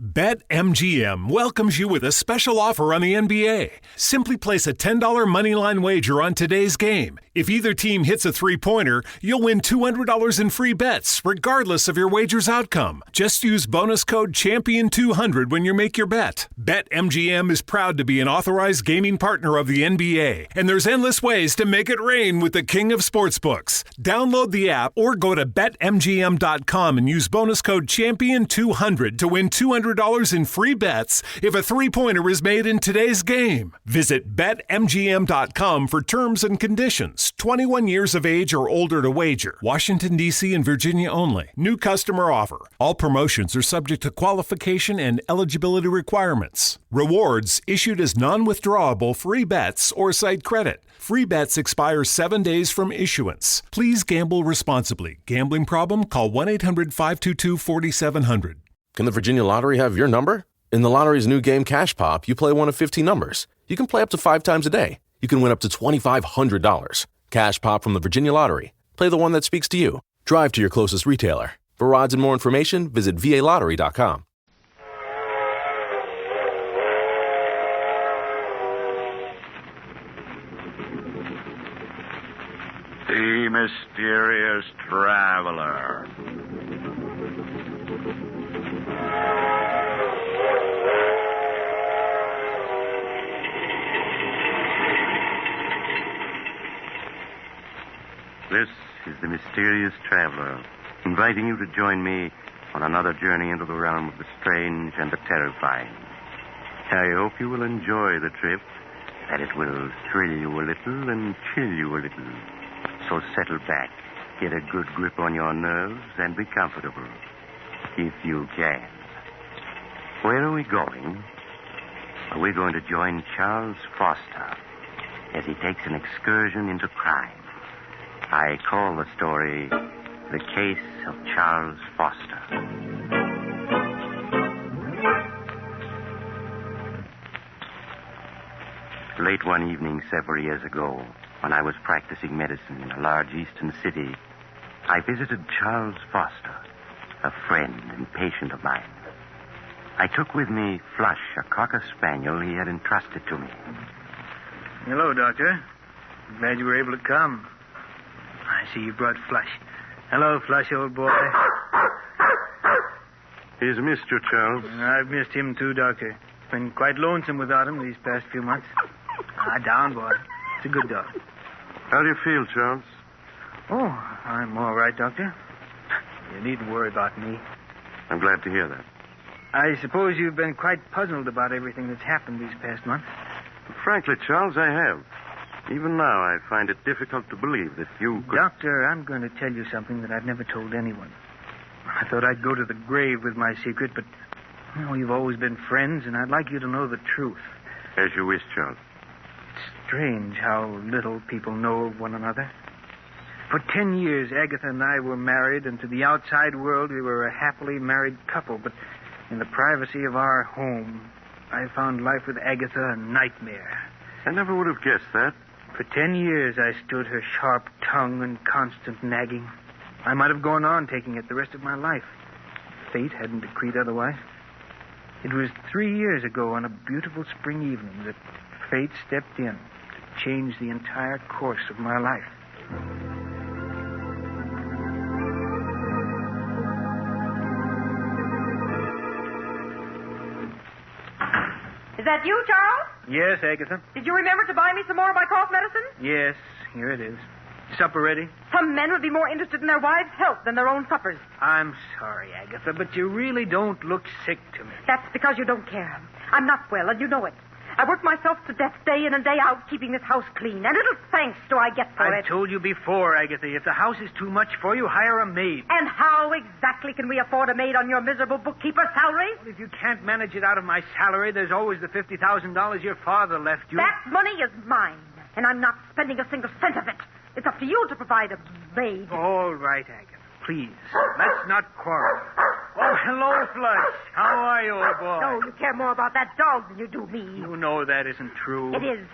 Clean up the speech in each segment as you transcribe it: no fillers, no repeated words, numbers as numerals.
BetMGM welcomes you with a special offer on the NBA. Simply place a $10 moneyline wager on today's game. If either team hits a three-pointer, you'll win $200 in free bets, regardless of your wager's outcome. Just use bonus code CHAMPION200 when you make your bet. BetMGM is proud to be an authorized gaming partner of the NBA, and there's endless ways to make it rain with the king of sportsbooks. Download the app or go to BetMGM.com and use bonus code CHAMPION200 to win $200 in free bets if a three-pointer is made in today's game. Visit BetMGM.com for terms and conditions. 21 years of age or older to wager. Washington, D.C. and Virginia only. New customer offer. All promotions are subject to qualification and eligibility requirements. Rewards issued as non-withdrawable free bets or site credit. Free bets expire 7 days from issuance. Please gamble responsibly. Gambling problem? Call 1-800-522-4700. Can the Virginia Lottery have your number? In the lottery's new game, Cash Pop, you play one of 15 numbers. You can play up to 5 times a day. You can win up to $2,500. Cash Pop from the Virginia Lottery. Play the one that speaks to you. Drive to your closest retailer. For odds and more information, visit VALottery.com. The Mysterious Traveler. This is the Mysterious Traveler, inviting you to join me on another journey into the realm of the strange and the terrifying. I hope you will enjoy the trip, that it will thrill you a little and chill you a little. So settle back, get a good grip on your nerves, and be comfortable, if you can. Where are we going? We're going to join Charles Foster as he takes an excursion into crime. I call the story The Case of Charles Foster. Late one evening several years ago, when I was practicing medicine in a large eastern city, I visited Charles Foster, a friend and patient of mine. I took with me Flush, a cocker spaniel he had entrusted to me. Hello, Doctor. Glad you were able to come. I see you brought Flush. Hello, Flush, old boy. He's missed you, Charles. I've missed him, too, Doctor. Been quite lonesome without him these past few months. Down, boy. It's a good dog. How do you feel, Charles? Oh, I'm all right, Doctor. You needn't worry about me. I'm glad to hear that. I suppose you've been quite puzzled about everything that's happened these past months. Frankly, Charles, I have. Even now, I find it difficult to believe that you could... Doctor, I'm going to tell you something that I've never told anyone. I thought I'd go to the grave with my secret, but, you've always been friends, and I'd like you to know the truth. As you wish, Charles. It's strange how little people know of one another. For 10 years, Agatha and I were married, and to the outside world, we were a happily married couple. But in the privacy of our home, I found life with Agatha a nightmare. I never would have guessed that. For 10 years, I stood her sharp tongue and constant nagging. I might have gone on taking it the rest of my life. Fate hadn't decreed otherwise. It was 3 years ago on a beautiful spring evening that fate stepped in to change the entire course of my life. Is that you, Charles? Yes, Agatha? Did you remember to buy me some more of my cough medicine? Yes, here it is. Supper ready? Some men would be more interested in their wives' health than their own suppers. I'm sorry, Agatha, but you really don't look sick to me. That's because you don't care. I'm not well, and you know it. I work myself to death day in and day out, keeping this house clean. And little thanks do I get for it. I told you before, Agatha, if the house is too much for you, hire a maid. And how exactly can we afford a maid on your miserable bookkeeper's salary? Well, if you can't manage it out of my salary, there's always the $50,000 your father left you. That money is mine, and I'm not spending a single cent of it. It's up to you to provide a maid. All right, Agatha. Please, let's not quarrel. Oh, hello, Flush. How are you, old boy? Oh, you care more about that dog than you do me. You know that isn't true. It is.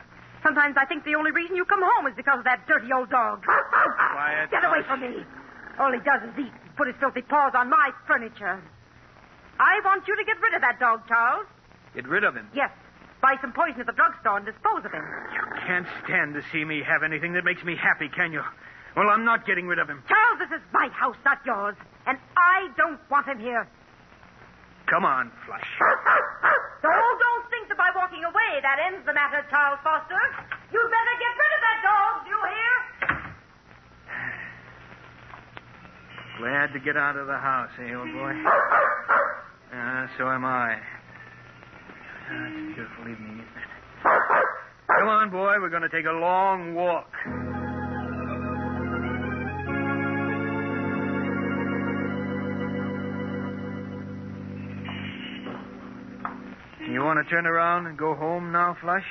Sometimes I think the only reason you come home is because of that dirty old dog. Quiet. Get away from me. All he does is eat and put his filthy paws on my furniture. I want you to get rid of that dog, Charles. Get rid of him. Yes. Buy some poison at the drugstore and dispose of him. You can't stand to see me have anything that makes me happy, can you? Well, I'm not getting rid of him. Charles, this is my house, not yours. And I don't want him here. Come on, Flush. So don't think that by walking away that ends the matter, Charles Foster. You'd better get rid of that dog, do you hear? Glad to get out of the house, eh, old boy? So am I. It's a beautiful evening, isn't it? Come on, boy. We're going to take a long walk. You want to turn around and go home now, Flush?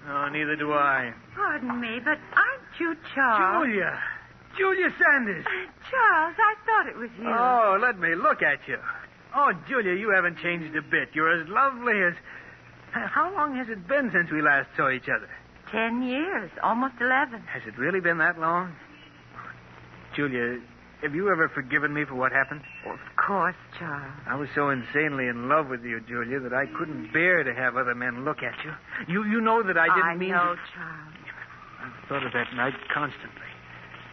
No, neither do I. Pardon me, but aren't you Charles? Julia Sanders. Charles, I thought it was you. Oh, let me look at you. Oh, Julia, you haven't changed a bit. You're as lovely as... How long has it been since we last saw each other? 10 years, almost 11. Has it really been that long? Julia, have you ever forgiven me for what happened? Of course, Charles. I was so insanely in love with you, Julia, that I couldn't bear to have other men look at you. You know that I didn't mean... I know, Charles. I've thought of that night constantly.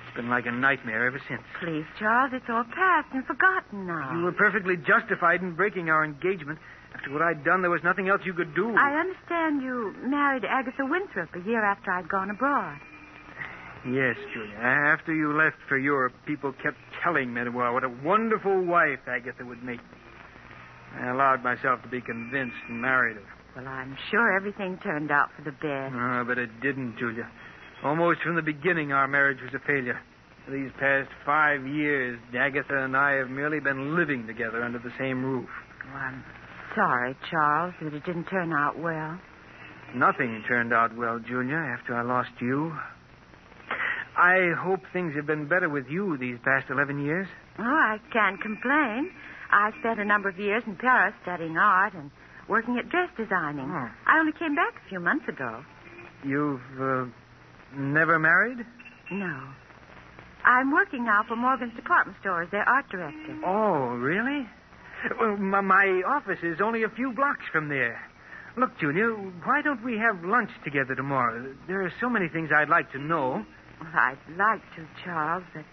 It's been like a nightmare ever since. Please, Charles, it's all past and forgotten now. You were perfectly justified in breaking our engagement. After what I'd done, there was nothing else you could do. I understand you married Agatha Winthrop a year after I'd gone abroad. Yes, Julia. After you left for Europe, people kept telling me what a wonderful wife Agatha would make me. I allowed myself to be convinced and married her. Well, I'm sure everything turned out for the best. But it didn't, Julia. Almost from the beginning, our marriage was a failure. For these past 5 years, Agatha and I have merely been living together under the same roof. Oh, I'm sorry, Charles, that it didn't turn out well. Nothing turned out well, Julia, after I lost you. I hope things have been better with you these past 11 years. Oh, I can't complain. I spent a number of years in Paris studying art and working at dress designing. Oh. I only came back a few months ago. You've never married? No. I'm working now for Morgan's department store as their art director. Oh, really? Well, my office is only a few blocks from there. Look, Julia, why don't we have lunch together tomorrow? There are so many things I'd like to know. Well, I'd like to, Charles, but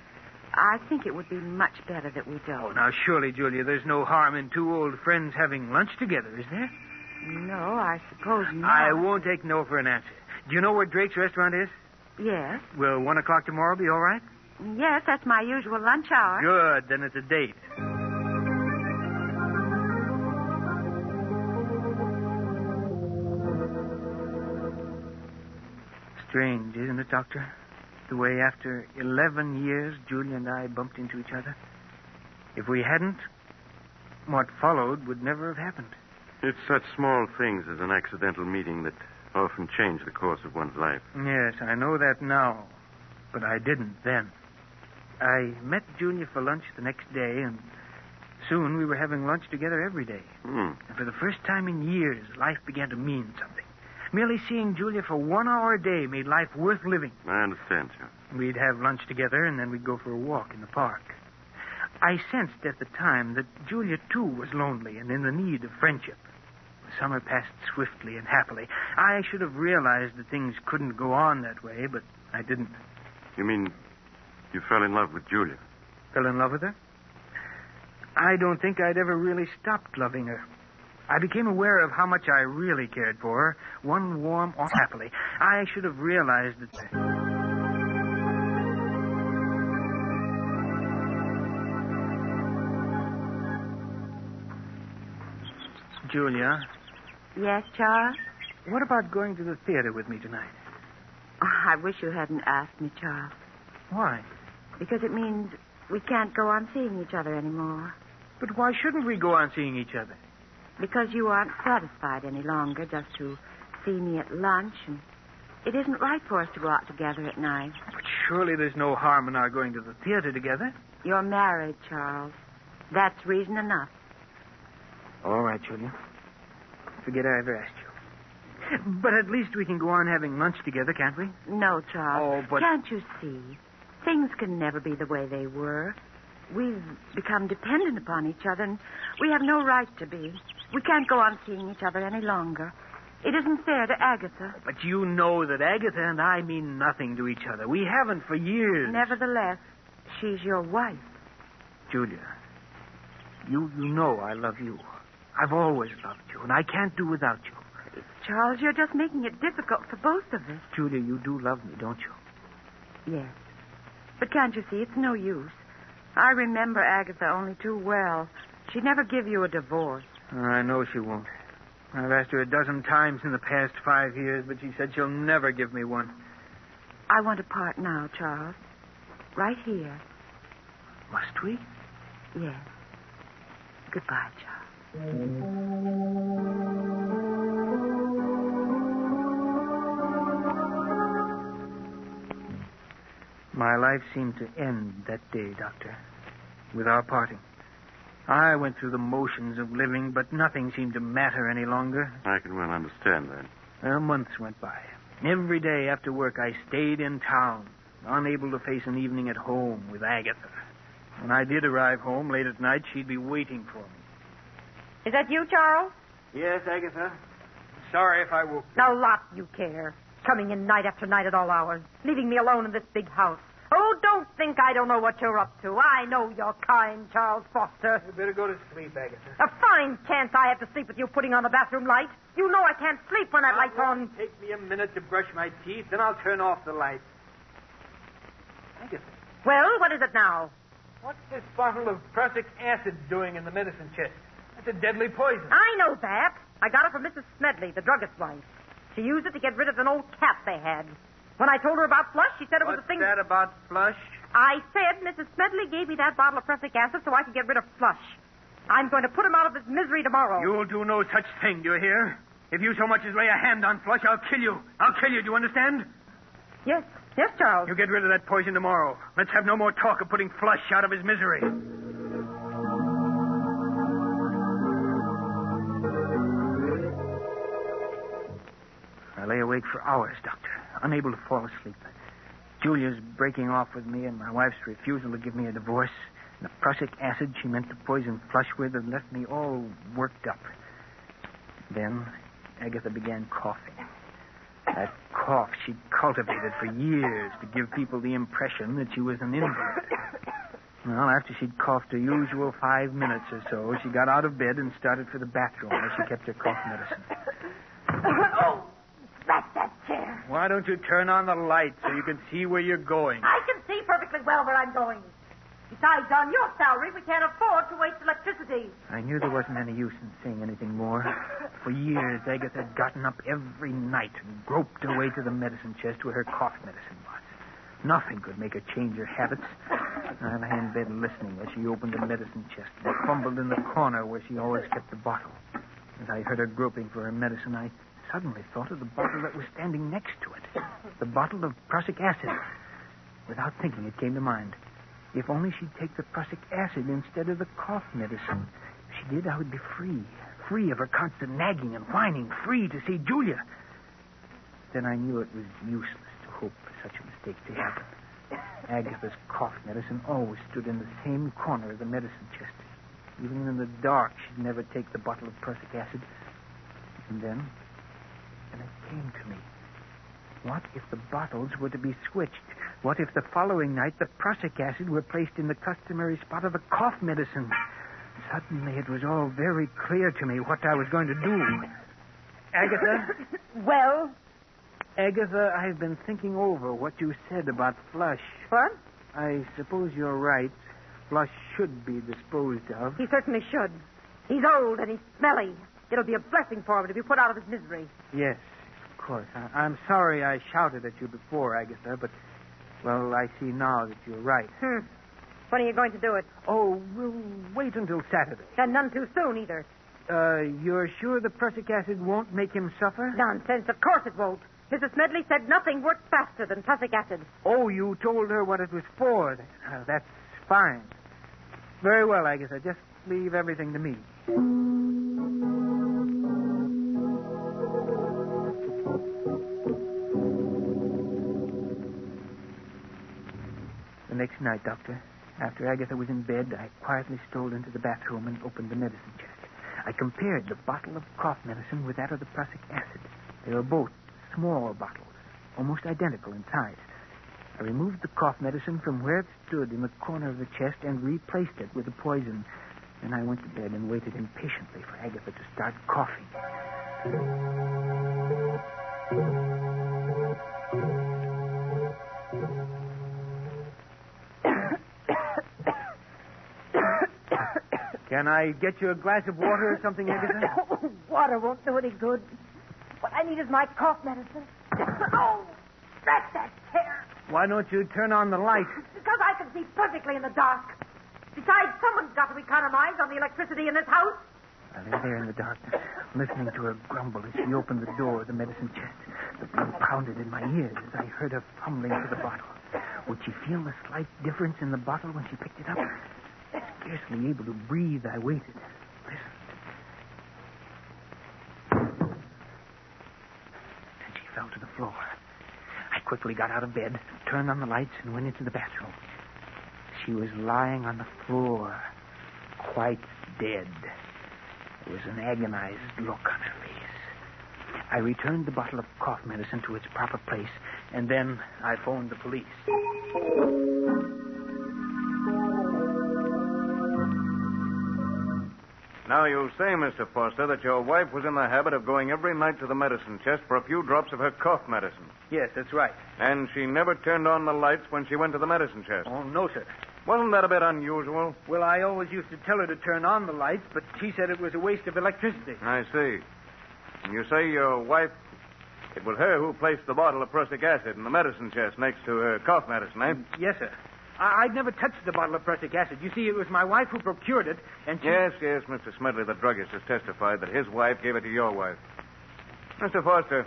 I think it would be much better that we don't. Oh, now, surely, Julia, there's no harm in two old friends having lunch together, is there? No, I suppose not. I won't take no for an answer. Do you know where Drake's restaurant is? Yes. Will 1 o'clock tomorrow be all right? Yes, that's my usual lunch hour. Good, then it's a date. Strange, isn't it, Doctor? The way after 11 years, Julia and I bumped into each other. If we hadn't, what followed would never have happened. It's such small things as an accidental meeting that often change the course of one's life. Yes, I know that now, but I didn't then. I met Julia for lunch the next day, and soon we were having lunch together every day. And for the first time in years, life began to mean something. Merely seeing Julia for 1 hour a day made life worth living. I understand, sir. We'd have lunch together, and then we'd go for a walk in the park. I sensed at the time that Julia, too, was lonely and in the need of friendship. The summer passed swiftly and happily. I should have realized that things couldn't go on that way, but I didn't. You mean you fell in love with Julia? Fell in love with her? I don't think I'd ever really stopped loving her. I became aware of how much I really cared for her, one warm or happily. I should have realized that... Julia, Yes, Charles? what about going to the theater with me tonight? Oh, I wish you hadn't asked me, Charles. Why? Because it means we can't go on seeing each other anymore. But why shouldn't we go on seeing each other? Because you aren't satisfied any longer just to see me at lunch, and it isn't right for us to go out together at night. But surely there's no harm in our going to the theater together. You're married, Charles. That's reason enough. All right, Julia. Forget I ever asked you. But at least we can go on having lunch together, can't we? No, Charles. Oh, but... Can't you see? Things can never be the way they were. We've become dependent upon each other, and we have no right to be. We can't go on seeing each other any longer. It isn't fair to Agatha. But you know that Agatha and I mean nothing to each other. We haven't for years. Nevertheless, she's your wife. Julia, you know I love you. I've always loved you, and I can't do without you. Charles, you're just making it difficult for both of us. Julia, you do love me, don't you? Yes. But can't you see, it's no use. I remember Agatha only too well. She'd never give you a divorce. I know she won't. I've asked her a dozen times in the past 5 years, but she said she'll never give me one. I want to part now, Charles. Right here. Must we? Yes. Goodbye, Charles. My life seemed to end that day, Doctor, with our parting. I went through the motions of living, but nothing seemed to matter any longer. I can well understand that. Months went by. Every day after work, I stayed in town, unable to face an evening at home with Agatha. When I did arrive home late at night, she'd be waiting for me. Is that you, Charles? Yes, Agatha. Sorry if I woke you. A lot you care. Coming in night after night at all hours, leaving me alone in this big house. Oh, don't think I don't know what you're up to. I know you're kind, Charles Foster. You better go to sleep, Agatha. A fine chance I have to sleep with you putting on the bathroom light. You know I can't sleep when that light's on. Take me a minute to brush my teeth, then I'll turn off the light. Agatha, Well, what is it now? what's this bottle of prussic acid doing in the medicine chest? That's a deadly poison. I know that. I got it from Mrs. Smedley, the druggist's wife. She used it to get rid of an old cat they had. When I told her about Flush, she said it was What's a thing... that about Flush? I said Mrs. Smedley gave me that bottle of prussic acid so I could get rid of Flush. I'm going to put him out of his misery tomorrow. You'll do no such thing, do you hear? If you so much as lay a hand on Flush, I'll kill you. I'll kill you, do you understand? Yes, Charles. You get rid of that poison tomorrow. Let's have no more talk of putting Flush out of his misery. I lay awake for hours, Doctor, unable to fall asleep. Julia's breaking off with me, and my wife's refusal to give me a divorce. And the prussic acid she meant to poison Flush with had left me all worked up. Then Agatha began coughing. That cough she'd cultivated for years to give people the impression that she was an invalid. Well, after she'd coughed her usual 5 minutes or so, she got out of bed and started for the bathroom where she kept her cough medicine. Oh, that's that chair. Why don't you turn on the light so you can see where you're going? I can see perfectly well where I'm going. Besides, on your salary, we can't afford to waste electricity. I knew there wasn't any use in saying anything more. For years, Agatha had gotten up every night and groped her way to the medicine chest where her cough medicine was. Nothing could make her change her habits. I lay in bed listening as she opened the medicine chest and fumbled in the corner where she always kept the bottle. As I heard her groping for her medicine, I suddenly thought of the bottle that was standing next to it. The bottle of prussic acid. Without thinking, it came to mind. If only she'd take the prussic acid instead of the cough medicine. If she did, I would be free. Free of her constant nagging and whining. Free to see Julia. Then I knew it was useless to hope for such a mistake to happen. Agatha's cough medicine always stood in the same corner of the medicine chest. Even in the dark, she'd never take the bottle of prussic acid. And then it came to me. What if the bottles were to be switched? What if the following night the prussic acid were placed in the customary spot of the cough medicine? Suddenly it was all very clear to me what I was going to do. Agatha? Well? Agatha, I've been thinking over what you said about Flush. What? I suppose you're right. Flush should be disposed of. He certainly should. He's old and he's smelly. It'll be a blessing for him to be put out of his misery. Yes, of course. I'm sorry I shouted at you before, Agatha, but, well, I see now that you're right. When are you going to do it? Oh, we'll wait until Saturday. And none too soon, either. You're sure the prussic acid won't make him suffer? Nonsense. Of course it won't. Mrs. Smedley said nothing works faster than prussic acid. Oh, you told her what it was for. That's fine. Very well, Agatha. Just leave everything to me. The next night, Doctor, After Agatha was in bed, I quietly strolled into the bathroom and opened the medicine chest. I compared the bottle of cough medicine with that of the prussic acid. They were both small bottles, almost identical in size. I removed the cough medicine from where it stood in the corner of the chest and replaced it with the poison. Then I went to bed and waited impatiently for Agatha to start coughing. Can I get you a glass of water or something, Agatha? Water won't do any good. What I need is my cough medicine. Oh, that's that chair. Why don't you turn on the light? Because I can see perfectly in the dark. Besides, someone's got to economize on the electricity in this house. I lay there in the darkness, listening to her grumble as she opened the door of the medicine chest. The blood pounded in my ears as I heard her fumbling for the bottle. Would she feel the slight difference in the bottle when she picked it up? Scarcely able to breathe, I waited. Listened. Then she fell to the floor. I quickly got out of bed, turned on the lights, and went into the bathroom. She was lying on the floor, quite dead. There was an agonized look on her face. I returned the bottle of cough medicine to its proper place, and then I phoned the police. Now, you say, Mr. Foster, that your wife was in the habit of going every night to the medicine chest for a few drops of her cough medicine. Yes, that's right. And she never turned on the lights when she went to the medicine chest. Oh, no, sir. Wasn't that a bit unusual? Well, I always used to tell her to turn on the lights, but she said it was a waste of electricity. I see. And you say your wife... It was her who placed the bottle of prussic acid in the medicine chest next to her cough medicine, eh? Yes, sir. I'd never touched the bottle of prussic acid. You see, it was my wife who procured it, and she... Yes, Mr. Smedley, the druggist, has testified that his wife gave it to your wife. Mr. Foster,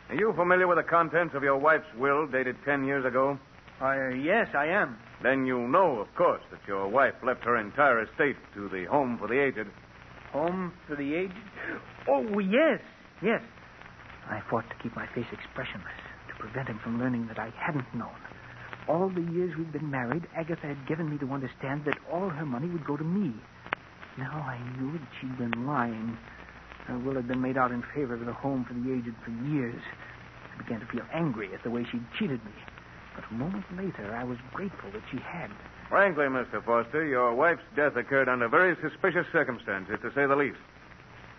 are you familiar with the contents of your wife's will dated 10 years ago? Yes, I am. Then you know, of course, that your wife left her entire estate to the Home for the Aged. Home for the Aged? Oh, yes. I fought to keep my face expressionless, to prevent him from learning that I hadn't known. All the years we'd been married, Agatha had given me to understand that all her money would go to me. Now I knew that she'd been lying. Her will had been made out in favor of the Home for the Aged for years. I began to feel angry at the way she'd cheated me. But a moment later, I was grateful that she had. Frankly, Mr. Foster, your wife's death occurred under very suspicious circumstances, to say the least.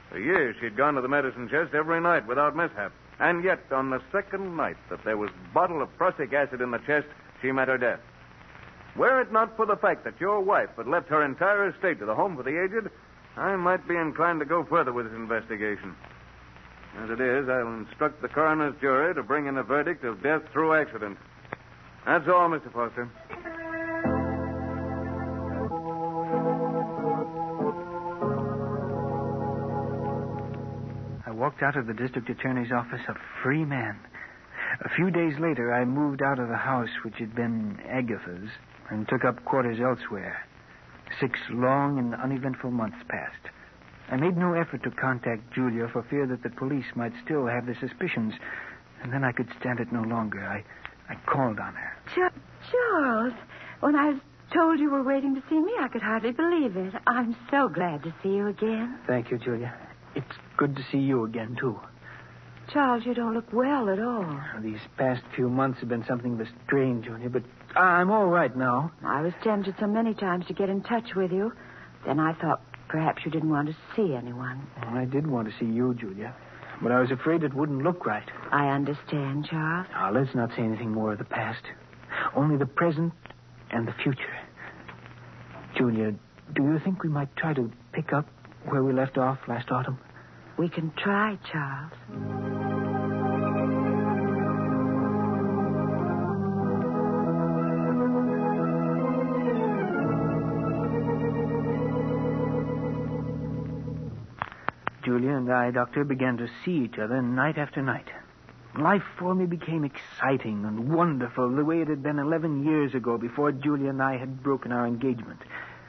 For years, she'd gone to the medicine chest every night without mishap. And yet, on the second night that there was a bottle of prussic acid in the chest, she met her death. Were it not for the fact that your wife had left her entire estate to the Home for the Aged, I might be inclined to go further with this investigation. As it is, I'll instruct the coroner's jury to bring in a verdict of death through accident. That's all, Mr. Foster. I walked out of the district attorney's office a free man. A few days later, I moved out of the house which had been Agatha's and took up quarters elsewhere. 6 long and uneventful months passed. I made no effort to contact Julia for fear that the police might still have their suspicions, and then I could stand it no longer. I called on her. Charles, when I was told you were waiting to see me, I could hardly believe it. I'm so glad to see you again. Thank you, Julia. It's good to see you again, too. Charles, you don't look well at all. These past few months have been something of a strain, Julia, but I'm all right now. I was tempted so many times to get in touch with you. Then I thought perhaps you didn't want to see anyone. Well, I did want to see you, Julia, but I was afraid it wouldn't look right. I understand, Charles. Now, let's not say anything more of the past. Only the present and the future. Julia, do you think we might try to pick up where we left off last autumn? We can try, Charles. Julia and I, Doctor, began to see each other night after night. Life for me became exciting and wonderful the way it had been 11 years ago before Julia and I had broken our engagement.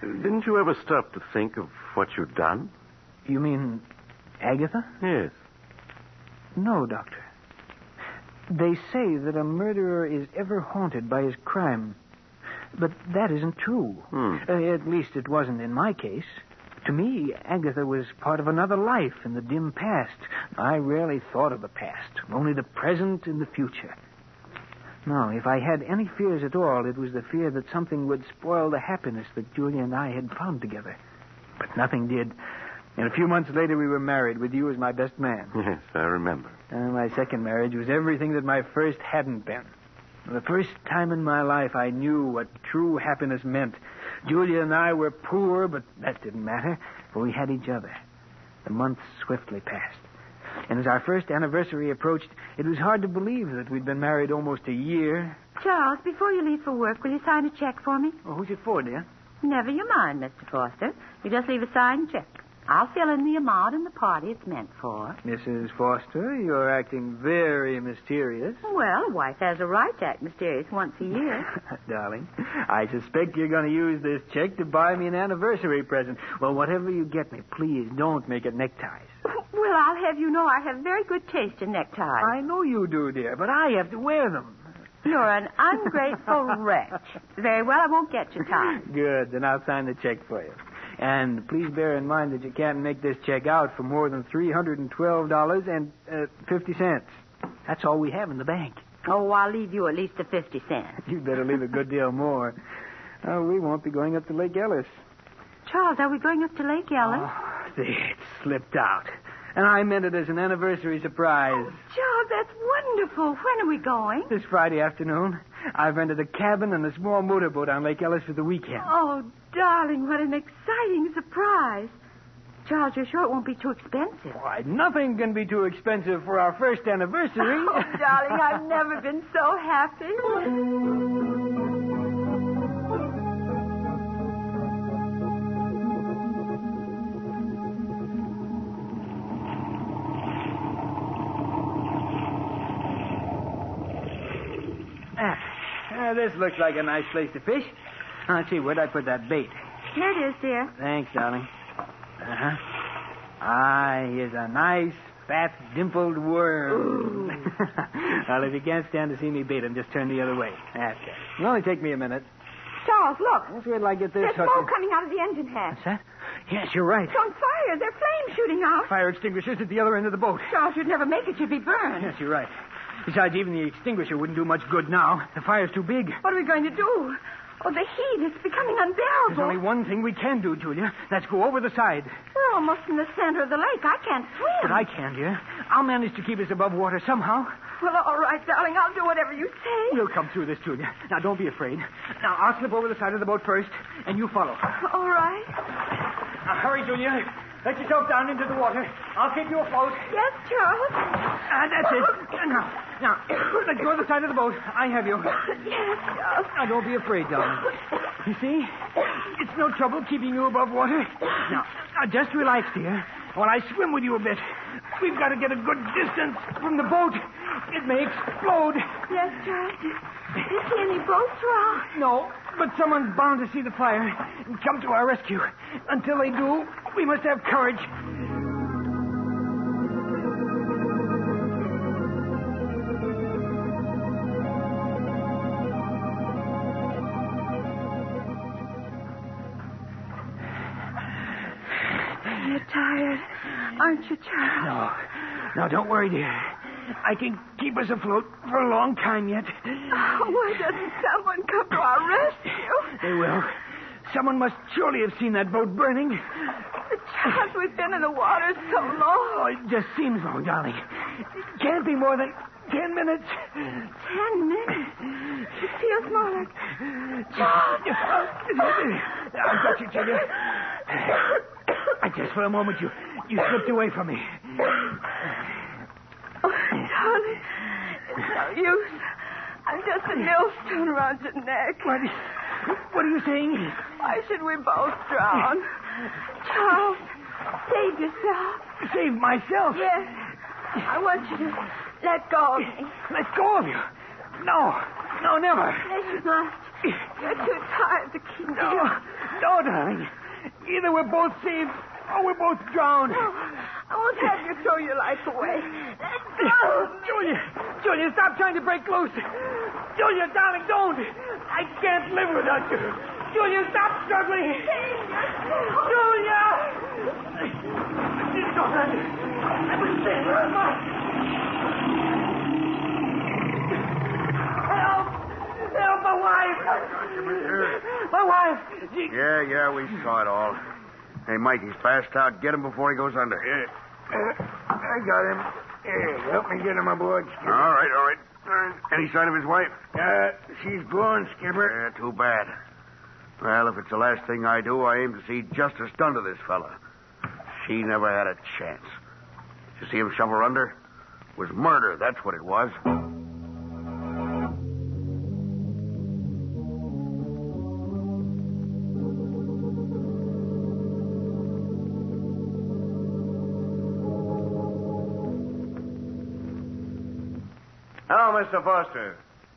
Didn't you ever stop to think of what you'd done? You mean Agatha? Yes. No, Doctor. They say that a murderer is ever haunted by his crime. But that isn't true. At least it wasn't in my case. To me, Agatha was part of another life in the dim past. I rarely thought of the past, only the present and the future. No, if I had any fears at all, it was the fear that something would spoil the happiness that Julia and I had found together. But nothing did. And a few months later, we were married, with you as my best man. Yes, I remember. My second marriage was everything that my first hadn't been. The first time in my life, I knew what true happiness meant. Julia and I were poor, but that didn't matter, for we had each other. The months swiftly passed. And as our first anniversary approached, it was hard to believe that we'd been married almost a year. Charles, before you leave for work, will you sign a check for me? Oh, who's it for, dear? Never you mind, Mr. Foster. You just leave a signed check. I'll fill in the amount and the party it's meant for. Mrs. Foster, you're acting very mysterious. Well, a wife has a right to act mysterious once a year. Darling, I suspect you're going to use this check to buy me an anniversary present. Well, whatever you get me, please don't make it neckties. Well, I'll have you know I have very good taste in neckties. I know you do, dear, but I have to wear them. You're an ungrateful wretch. Very well, I won't get you tied. Good, then I'll sign the check for you. And please bear in mind that you can't make this check out for more than $312.50. That's all we have in the bank. Oh, I'll leave you at least a 50 cents. You'd better leave a good deal more. We won't be going up to Lake Ellis. Charles, are we going up to Lake Ellis? Oh, see, it slipped out. And I meant it as an anniversary surprise. Oh, Charles, that's wonderful. When are we going? This Friday afternoon. I've rented a cabin and a small motorboat on Lake Ellis for the weekend. Oh, darling, what an exciting surprise. Charles, you're sure it won't be too expensive? Why, nothing can be too expensive for our first anniversary. Oh, darling, I've never been so happy. This looks like a nice place to fish. Let's see, where'd I put that bait? Here it is, dear. Thanks, darling. Here's a nice, fat, dimpled worm. Well, if you can't stand to see me bait him, just turn the other way. That's it. It'll only take me a minute. Charles, look. Let's wait till I get this There's hooked. smoke coming out of the engine hatch. What's that? Yes, you're right. It's on fire. There are flames shooting out. Fire extinguishers at the other end of the boat. Charles, you'd never make it. You'd be burned. Yes, you're right. Besides, even the extinguisher wouldn't do much good now. The fire's too big. What are we going to do? Oh, the heat is becoming unbearable. There's only one thing we can do, Julia. Let's go over the side. We're almost in the center of the lake. I can't swim. But I can, dear. I'll manage to keep us above water somehow. Well, all right, darling. I'll do whatever you say. We'll come through this, Julia. Now, don't be afraid. Now, I'll slip over the side of the boat first, and you follow. All right. Now, hurry, Julia. Let yourself down into the water. I'll keep you afloat. Yes, Charles. That's it. Now, let's go to the side of the boat. I have you. Yes, Charles. Now, don't be afraid, darling. You see? It's no trouble keeping you above water. Now, just relax, dear, while I swim with you a bit. We've got to get a good distance from the boat. It may explode. Yes, Charles. Do you see any boats around? No, but someone's bound to see the fire and come to our rescue. Until they do, we must have courage. You're tired, aren't you, Charles? No, don't worry, dear. I can keep us afloat for a long time yet. Oh, why doesn't someone come to our rescue? They will. Someone must surely have seen that boat burning. But, Charles, we've been in the water so long. Oh, it just seems long, darling. It can't be more than 10 minutes. 10 minutes? It feels more like... Charles! I've got you, Julia. Just for a moment, you slipped away from me. Oh, darling, it's no use. I'm just a millstone around your neck. What are you saying? Why should we both drown? Charles, save yourself. Save myself? Yes. I want you to let go of me. Let go of you? No, never. Yes, you must. You're too tired to keep me. No, darling. Either we're both saved or we're both drowned. Oh, I won't have you throw your life away. Julian, stop trying to break loose. Julian, darling, don't. I can't live without you. Julian, stop struggling. Julia! She's gone. I must save her. Help, my wife. My wife. Yeah, we saw it all. Hey, Mike, he's passed out. Get him before he goes under. I got him. Here, help me get him aboard, Skipper. All right. Any sign of his wife? She's gone, Skipper. Yeah, too bad. Well, if it's the last thing I do, I aim to see justice done to this fella. She never had a chance. You see him shove her under? It was murder, that's what it was. Now, Mr. Foster,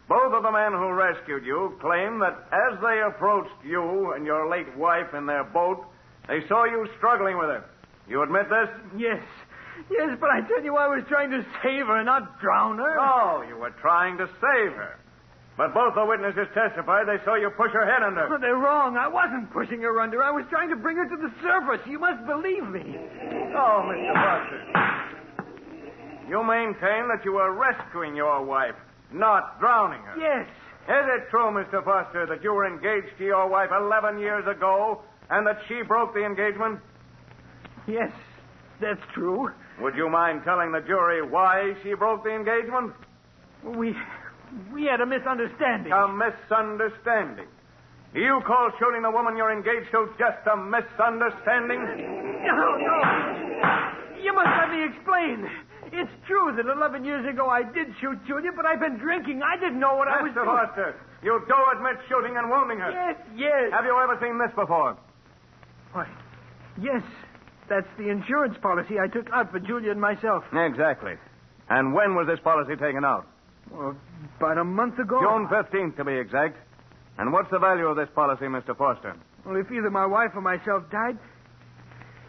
both of the men who rescued you claim that as they approached you and your late wife in their boat, they saw you struggling with her. You admit this? Yes, but I tell you, I was trying to save her, not drown her. No, you were trying to save her. But both the witnesses testified they saw you push her head under. Oh, they're wrong. I wasn't pushing her under. I was trying to bring her to the surface. You must believe me. Oh, Mr. Foster. You maintain that you were rescuing your wife, not drowning her. Yes. Is it true, Mr. Foster, that you were engaged to your wife 11 years ago and that she broke the engagement? Yes, that's true. Would you mind telling the jury why she broke the engagement? We had a misunderstanding. A misunderstanding? Do you call shooting the woman you're engaged to just a misunderstanding? No. You must let me explain. It's true that 11 years ago I did shoot Julia, but I've been drinking. I didn't know what I was doing. Mr. Foster, you do admit shooting and wounding her? Yes. Have you ever seen this before? Why, yes. That's the insurance policy I took out for Julia and myself. Exactly. And when was this policy taken out? Well, about a month ago. June 15th, to be exact. And what's the value of this policy, Mr. Foster? Well, if either my wife or myself died,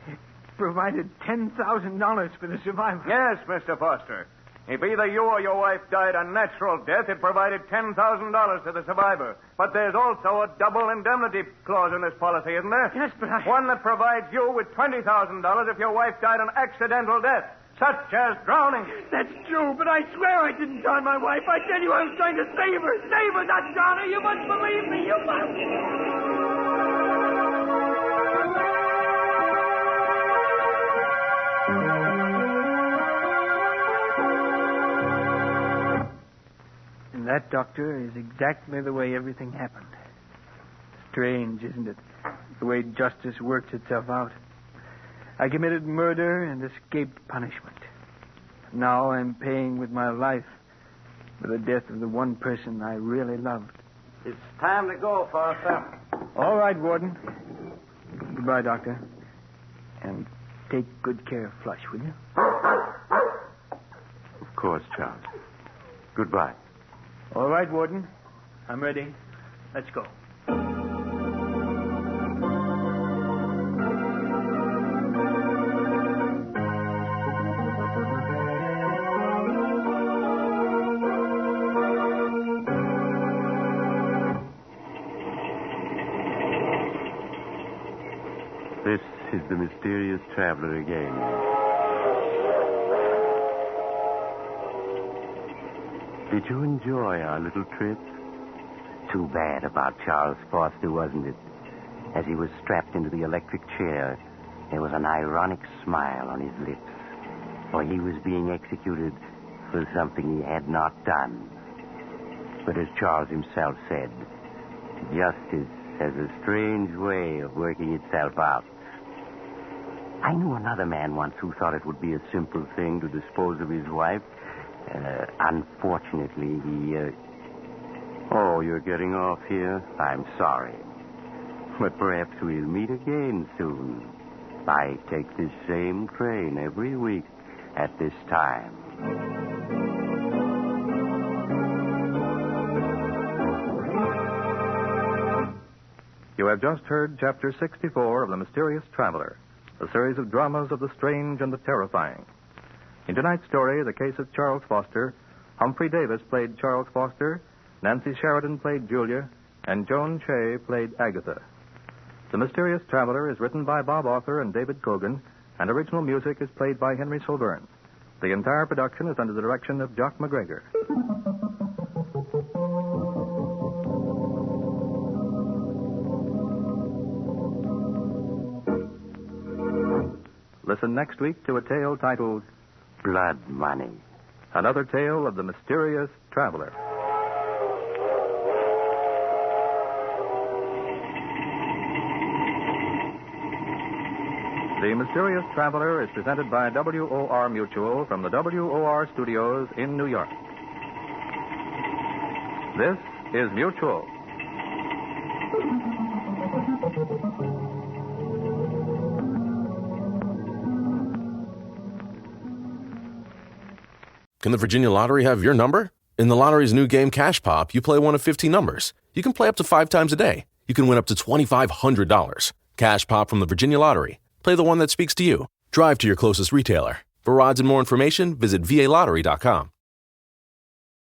it provided $10,000 for the survivor. Yes, Mr. Foster. If either you or your wife died a natural death, it provided $10,000 to the survivor. But there's also a double indemnity clause in this policy, isn't there? Yes, but One that provides you with $20,000 if your wife died an accidental death, such as drowning. That's true, but I swear I didn't drown my wife. I tell you, I was trying to save her, not drown her. You must believe me. You must. And that, Doctor, is exactly the way everything happened. Strange, isn't it? The way justice works itself out. I committed murder and escaped punishment. Now I'm paying with my life for the death of the one person I really loved. It's time to go, Foster. All right, Warden. Goodbye, Doctor. And take good care of Flush, will you? Of course, Charles. Goodbye. All right, Warden. I'm ready. Let's go. This is the mysterious traveler again. Did you enjoy our little trip? Too bad about Charles Foster, wasn't it? As he was strapped into the electric chair, there was an ironic smile on his lips, for he was being executed for something he had not done. But as Charles himself said, justice has a strange way of working itself out. I knew another man once who thought it would be a simple thing to dispose of his wife. Unfortunately, he... Oh, you're getting off here? I'm sorry. But perhaps we'll meet again soon. I take this same train every week at this time. You have just heard Chapter 64 of The Mysterious Traveler, a series of dramas of the strange and the terrifying. In tonight's story, The Case of Charles Foster, Humphrey Davis played Charles Foster, Nancy Sheridan played Julia, and Joan Shea played Agatha. The Mysterious Traveler is written by Bob Arthur and David Kogan, and original music is played by Henry Silverne. The entire production is under the direction of Jock McGregor. Listen next week to a tale titled Blood Money. Another tale of the Mysterious Traveler. The Mysterious Traveler is presented by WOR Mutual from the WOR Studios in New York. This is Mutual. Can the Virginia Lottery have your number? In the lottery's new game Cash Pop, you play one of 15 numbers. You can play up to 5 times a day. You can win up to $2,500. Cash Pop from the Virginia Lottery. Play the one that speaks to you. Drive to your closest retailer. For odds and more information, visit VALottery.com.